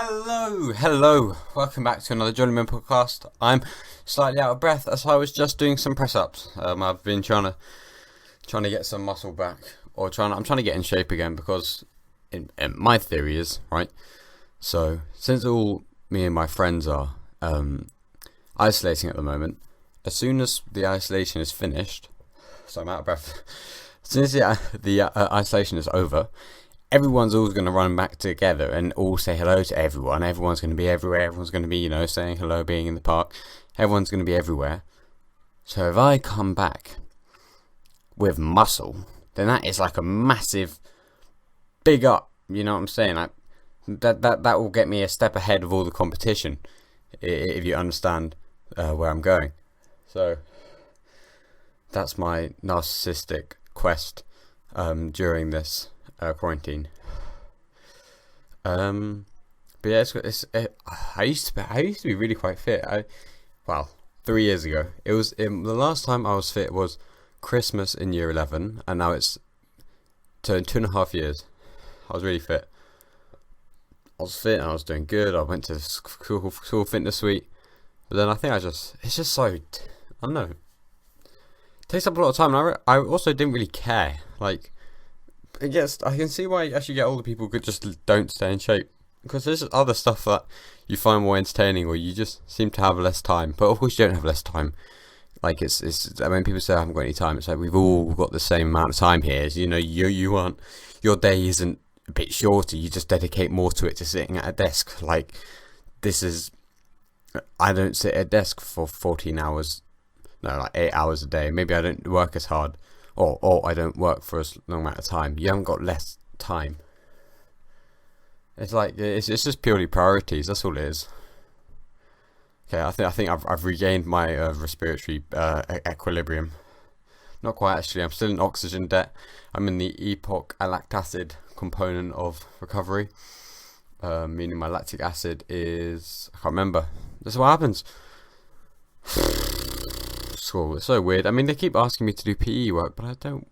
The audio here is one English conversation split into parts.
Hello. Welcome back to another Jollymun Podcast. I'm slightly out of breath as I was just doing some press ups. I've been trying to get some muscle back, or I'm trying to get in shape again because, my theory is right. So since all me and my friends are isolating at the moment, as soon as the isolation is finished, so I'm out of breath. As soon as the isolation is over, everyone's always going to run back together and all say hello to everyone. Everyone's going to be everywhere. Everyone's going to be, saying hello, being in the park. Everyone's going to be everywhere. So if I come back with muscle, then that is like a massive, big up. You know what I'm saying? Like that will get me a step ahead of all the competition, if you understand where I'm going. So that's my narcissistic quest during this quarantine. But yeah, I used to be really quite fit. 3 years ago. It was the last time I was fit was Christmas in year 11, and now it's turned 2.5 years. I was really fit. I was fit and I was doing good. I went to the school fitness suite, but then I think it's just so, I don't know. It takes up a lot of time, and I also didn't really care. Like, I can see why as you get older, people could just don't stay in shape, because there's other stuff that you find more entertaining, or you just seem to have less time. But of course you don't have less time. Like it's when people say I haven't got any time, it's like we've all got the same amount of time here. You aren't, your day isn't a bit shorter. You just dedicate more to it, to sitting at a desk. Like I don't sit at a desk for 14 hours, no, like 8 hours a day. Maybe I don't work as hard. Or I don't work for as long amount of time. You haven't got less time. It's like it's just purely priorities. That's all it is. Okay, I think I've regained my respiratory equilibrium. Not quite actually. I'm still in oxygen debt. I'm in the epoch lactic component of recovery, meaning my lactic acid is, I can't remember. This is what happens. School. It's so weird. I mean, they keep asking me to do PE work, but I don't.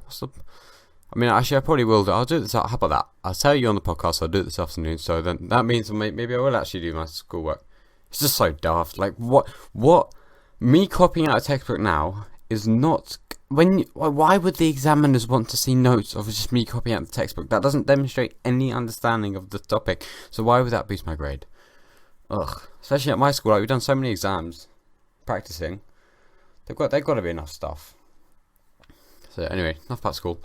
Actually, I probably will do. I'll do this. How about that? I'll tell you on the podcast. I'll do it this afternoon. So then that means maybe I will actually do my schoolwork. It's just so daft. Like what? Me copying out a textbook now is not. Why would the examiners want to see notes of just me copying out the textbook? That doesn't demonstrate any understanding of the topic. So why would that boost my grade? Ugh. Especially at my school, like we've done so many exams, practicing. They've got to be enough stuff. So anyway, enough about school.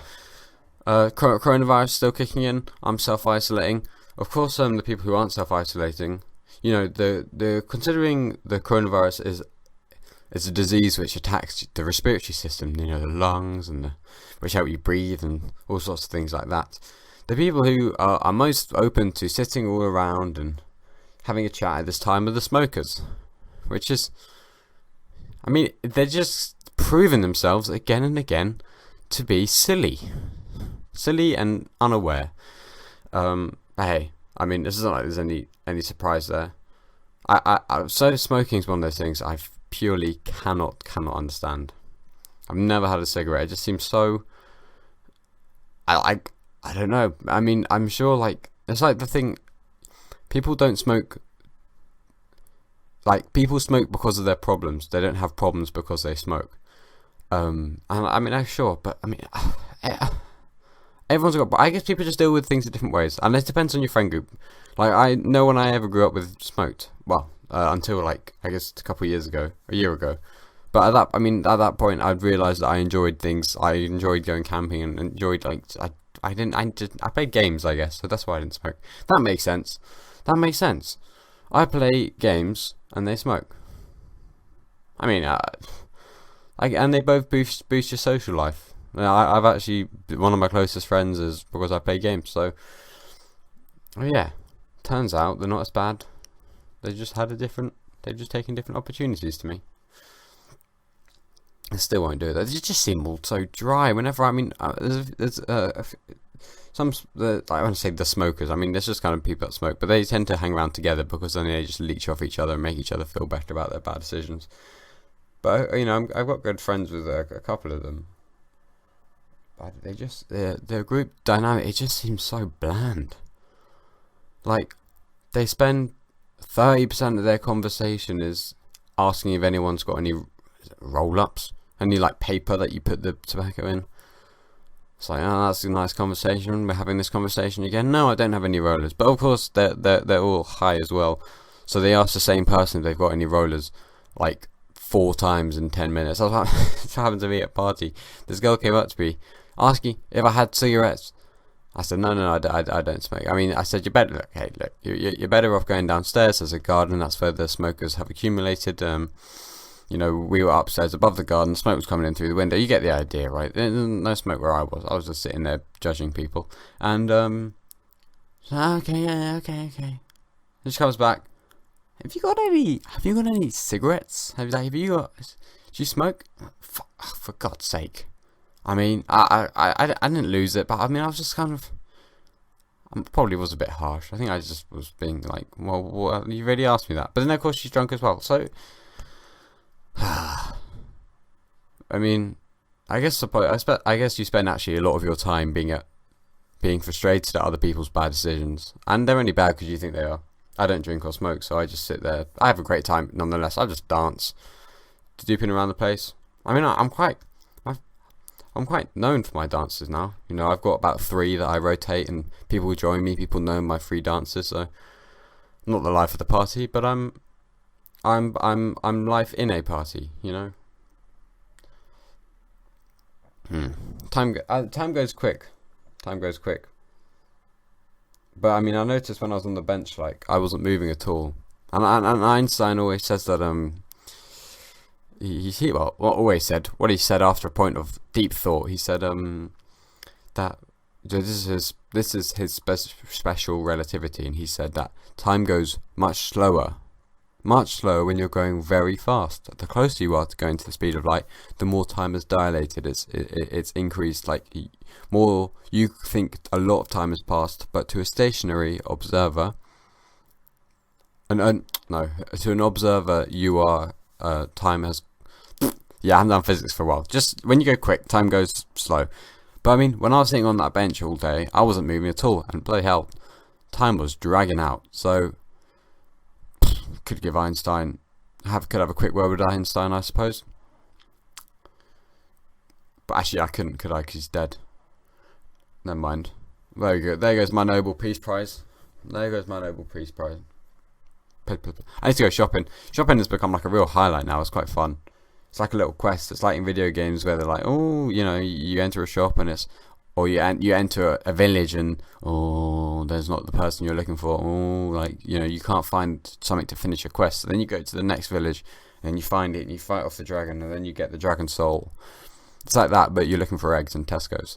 Coronavirus still kicking in. I'm self-isolating. Of course, the people who aren't self-isolating, the considering the coronavirus is a disease which attacks the respiratory system. The lungs which help you breathe and all sorts of things like that. The people who are most open to sitting all around and having a chat at this time are the smokers, which is. They're just proving themselves again and again to be silly and unaware. Hey, this isn't like there's any surprise there. So smoking is one of those things I purely cannot understand. I've never had a cigarette. It just seems so. I don't know. I'm sure it's like the thing. People don't smoke. Like, people smoke because of their problems. They don't have problems because they smoke. Sure, but everyone's got. I guess people just deal with things in different ways, and it depends on your friend group. Like, no one I ever grew up with smoked. Well, until I guess a couple of years ago, a year ago. But at that point, I'd realised that I enjoyed things. I enjoyed going camping and enjoyed I played games, I guess, so that's why I didn't smoke. That makes sense. I play games and they smoke. And they both boost your social life. I've actually, one of my closest friends is because I play games. So, yeah, turns out they're not as bad. They've just taken different opportunities to me. I still won't do it. They just seem all so dry. Whenever there's I want to say the smokers. There's just kind of people that smoke, but they tend to hang around together because then they just leech off each other and make each other feel better about their bad decisions. But I've got good friends with a couple of them. But their group dynamic, it just seems so bland. Like, they spend 30% of their conversation is asking if anyone's got any roll-ups, any like paper that you put the tobacco in. It's like, oh, that's a nice conversation. We're having this conversation again. No, I don't have any rollers. But of course, they're all high as well. So they ask the same person if they've got any rollers, like 4 times in 10 minutes. That's what happened to me at a party. This girl came up to me asking if I had cigarettes. I said, no, I don't smoke. I mean, I said, you're better off going downstairs. There's a garden. That's where the smokers have accumulated. We were upstairs above the garden. Smoke was coming in through the window. You get the idea, right? There's no smoke where I was. I was just sitting there judging people. And, okay. And she comes back. Have you got any cigarettes? Do you smoke? For God's sake. I mean, I didn't lose it, but I mean, I was just kind of, I probably was a bit harsh. I think I just was being like, well, you already asked me that. But then, of course, she's drunk as well. So, I mean, I guess you spend actually a lot of your time being frustrated at other people's bad decisions, and they're only bad because you think they are. I don't drink or smoke, so I just sit there. I have a great time nonetheless. I just dance, duping around the place. I mean, I'm quite known for my dances now. I've got about 3 that I rotate, and people join me. People know my free dances. So, not the life of the party, but I'm life in a party. Time goes quick. But I mean, I noticed when I was on the bench, like I wasn't moving at all. And Einstein always says that what he said after a point of deep thought. He said that this is his special relativity, and he said that time goes much slower when you're going very fast. The closer you are to going to the speed of light, the more time is dilated. It's increased. Like more, you think a lot of time has passed, but to a stationary observer, to an observer, you are time has. Yeah, I haven't done physics for a while. Just when you go quick, time goes slow. But I mean, when I was sitting on that bench all day, I wasn't moving at all, and bloody hell, time was dragging out. So could give Einstein, could have a quick word with Einstein, I suppose. But actually, I couldn't, could I? Because he's dead. Never mind. Very good. There goes my Nobel Peace Prize. I need to go shopping. Shopping has become like a real highlight now. It's quite fun. It's like a little quest. It's like in video games where they're like, oh, you enter a shop and it's, or you enter a village and, oh, there's not the person you're looking for. Oh, like, you can't find something to finish a quest. So then you go to the next village and you find it and you fight off the dragon and then you get the dragon soul. It's like that, but you're looking for eggs in Tesco's.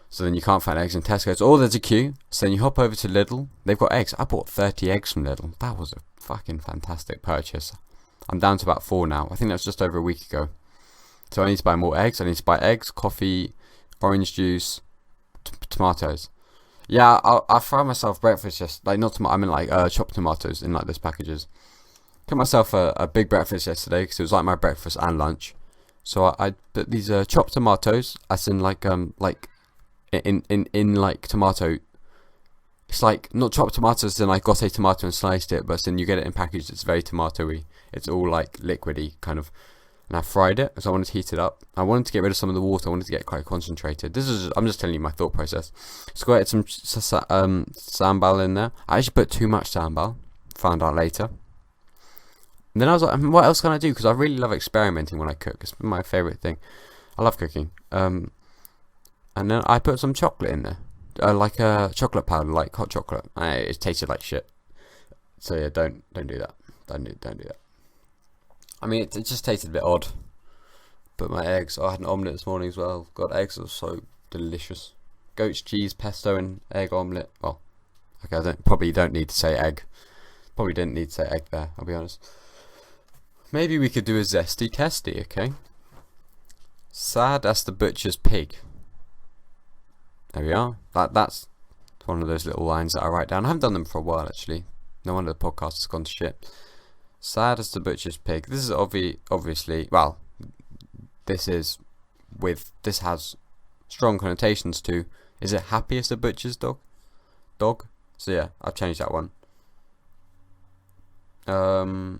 So then you can't find eggs in Tesco's. Oh, there's a queue. So then you hop over to Lidl. They've got eggs. I bought 30 eggs from Lidl. That was a fucking fantastic purchase. I'm down to about 4 now. I think that was just over a week ago. So I need to buy more eggs. I need to buy eggs, coffee, orange juice, tomatoes. Yeah, I fried myself breakfast chopped tomatoes in like those packages. Got myself a big breakfast yesterday because it was like my breakfast and lunch. So I put these chopped tomatoes, as in like tomato. It's like not chopped tomatoes, then I got a tomato and sliced it, but then you get it in packaged. It's very tomatoey. It's all like liquidy kind of. And I fried it because I wanted to heat it up. I wanted to get rid of some of the water. I wanted to get quite concentrated. I'm just telling you my thought process. So I got some sambal in there. I actually put too much sambal. Found out later. And then I was like, what else can I do? Because I really love experimenting when I cook. It's my favourite thing. I love cooking. And then I put some chocolate in there. Like a chocolate powder, like hot chocolate. It tasted like shit. So yeah, don't do that. Don't do that. I mean, it just tasted a bit odd. But my eggs, I had an omelette this morning as well. God, eggs are so delicious. Goat's cheese, pesto, and egg omelette. Well, okay, probably don't need to say egg. Probably didn't need to say egg there, I'll be honest. Maybe we could do a zesty teste, okay? Sad as the butcher's pig. There we are. That's one of those little lines that I write down. I haven't done them for a while, actually. No wonder the podcast has gone to shit. Sad as the butcher's pig. This is obviously, well, this has strong connotations to, is it happy as the butcher's dog? So yeah, I've changed that one. That's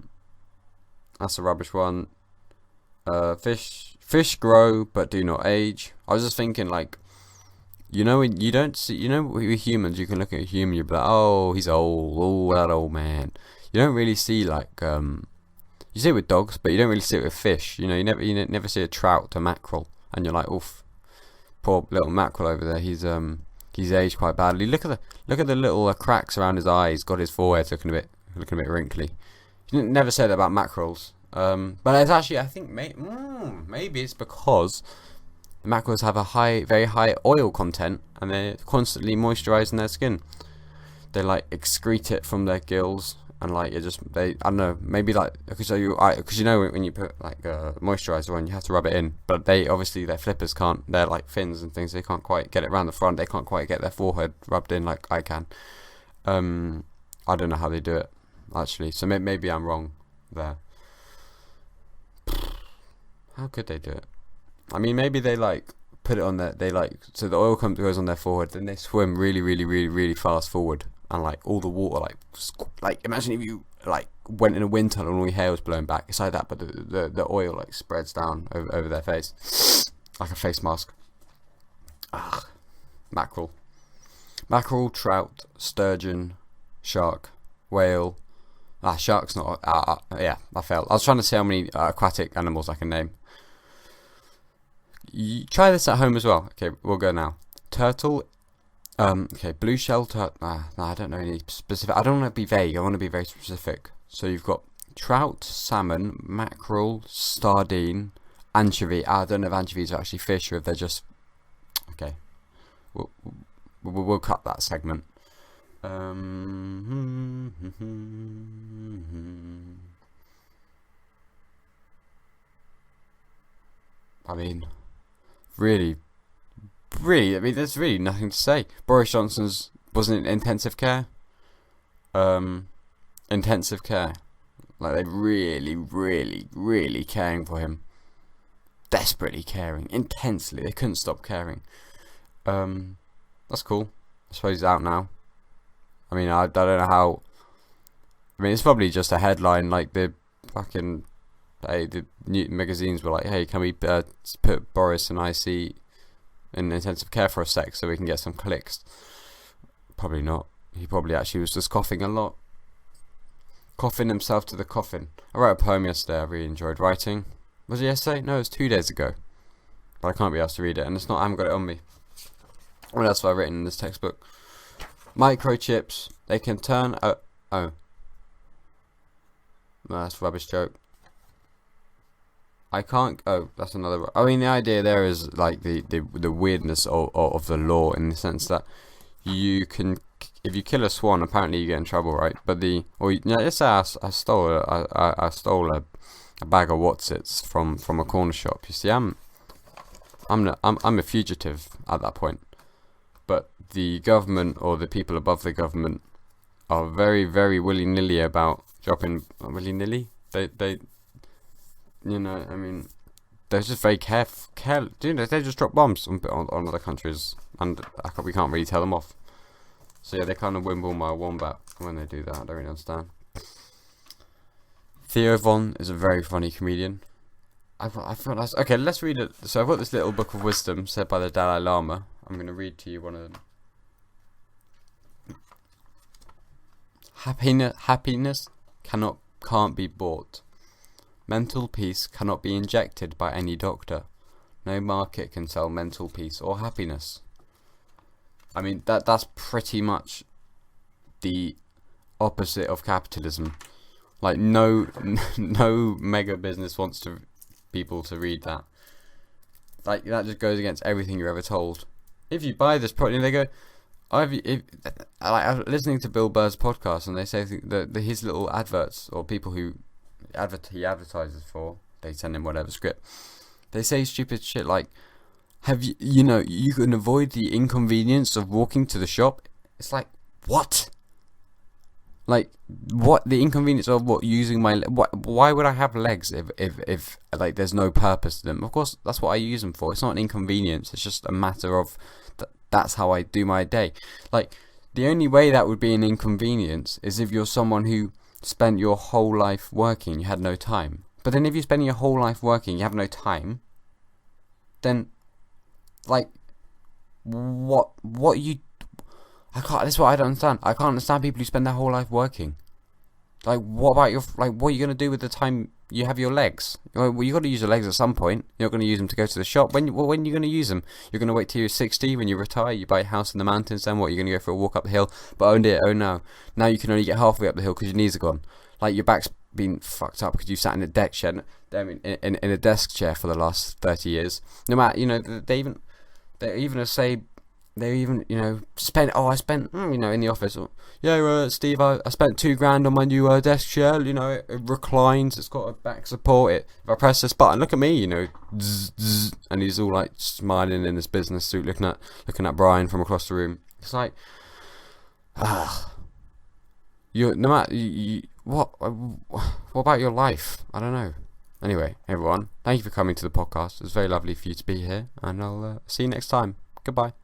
a rubbish one. Fish grow but do not age. I was just thinking, like, when you don't see, with humans, you can look at a human, you'll be like, oh, he's old, oh, that old man. You don't really see, like, you see it with dogs, but you don't really see it with fish. You never see a trout, a mackerel, and you're like, oof, poor little mackerel over there. He's aged quite badly. Look at the little cracks around his eyes. Got his forehead looking a bit wrinkly. You didn't never say that about mackerels. But it's actually, I think maybe it's because the mackerels have a very high oil content, and they're constantly moisturising their skin. They like excrete it from their gills, and like I don't know, maybe like because when you put like moisturiser on, you have to rub it in, but their flippers can't. They're like fins and things. They can't quite get it around the front. They can't quite get their forehead rubbed in like I can. I don't know how they do it actually. So maybe I'm wrong there. How could they do it? I mean, maybe they like put it on so the oil goes on their forehead, then they swim really, really, really, really fast forward, and like all the water like imagine if you like went in a wind tunnel and all your hair was blown back. It's like that, but the oil like spreads down over their face like a face mask. Mackerel, trout, sturgeon, shark, whale. Shark's not. Yeah, I failed. I was trying to see how many aquatic animals I can name. You try this at home as well. Okay, we'll go now. Turtle. Okay, blue shell turtle. No, I don't know any specific. I don't want to be vague. I want to be very specific. So you've got trout, salmon, mackerel, sardine, anchovy. I don't know if anchovies are actually fish or if they're just. Okay, we'll cut that segment. I mean, really, I mean, there's really nothing to say. Boris Johnson's wasn't it intensive care? Intensive care. Like they're really, really, really caring for him. Desperately caring, intensely. They couldn't stop caring. That's cool. I suppose he's out now. I mean, I don't know how. I mean, it's probably just a headline, like the fucking. The new magazines were like, "Hey, can we put Boris and IC in intensive care for a sec so we can get some clicks?" Probably not. He probably actually was just coughing a lot, coughing himself to the coffin. I wrote a poem yesterday. I really enjoyed writing. Was it yesterday? No, it was 2 days ago. But I can't be asked to read it, and it's not. I haven't got it on me. What else have I written in this textbook? Microchips, they can turn. Oh, no, that's a rubbish joke. I can't. Oh, that's another. I mean, the idea there is like the weirdness of the law in the sense that you can, if you kill a swan, apparently you get in trouble, right? But let's say I stole a bag of Wotsits from a corner shop. You see, I'm a fugitive at that point. But the government or the people above the government are very, very willy-nilly about dropping willy-nilly. They I mean, they're just very careful. They just drop bombs on other countries, and we can't really tell them off. So yeah, they kind of wimble my wombat when they do that. I don't really understand. Theo Von is a very funny comedian. Okay, let's read it. So I've got this little book of wisdom said by the Dalai Lama. I'm going to read to you one of them. Happiness can't be bought. Mental peace cannot be injected by any doctor. No market can sell mental peace or happiness. I mean, that's pretty much the opposite of capitalism. Like no mega business wants people to read that. Like that just goes against everything you're ever told. If you buy this product, they go. I'm listening to Bill Burr's podcast, and they say that his little adverts or people who he advertises for, they send him whatever script. They say stupid shit like, you can avoid the inconvenience of walking to the shop. It's like, what? Like, what? The inconvenience of what? Using my why would I have legs if like there's no purpose to them? Of course, that's what I use them for. It's not an inconvenience. It's just a matter of that's how I do my day. Like, the only way that would be an inconvenience is if you're someone who spent your whole life working, you had no time. But then if you spend your whole life working, you have no time, then, like, what you... That's what I don't understand. I can't understand people who spend their whole life working. Like, what about what are you going to do with the time you have your legs? Well, you got to use your legs at some point. You're not going to use them to go to the shop. When are you going to use them? You're going to wait till you're 60 when you retire, you buy a house in the mountains, then what? You're going to go for a walk up the hill? But oh no. Now you can only get halfway up the hill because your knees are gone. Like, your back's been fucked up because you sat in a deck chair, in a desk chair for the last 30 years. No matter, they even say... They even, spent, I spent, in the office, Steve, I spent $2,000 on my new desk chair, it reclines, it's got a back support, if I press this button, look at me, zzz, zzz, and he's all like smiling in his business suit, looking at Brian from across the room. It's like, what about your life? I don't know. Anyway, everyone, thank you for coming to the podcast. It's very lovely for you to be here, and I'll see you next time. Goodbye.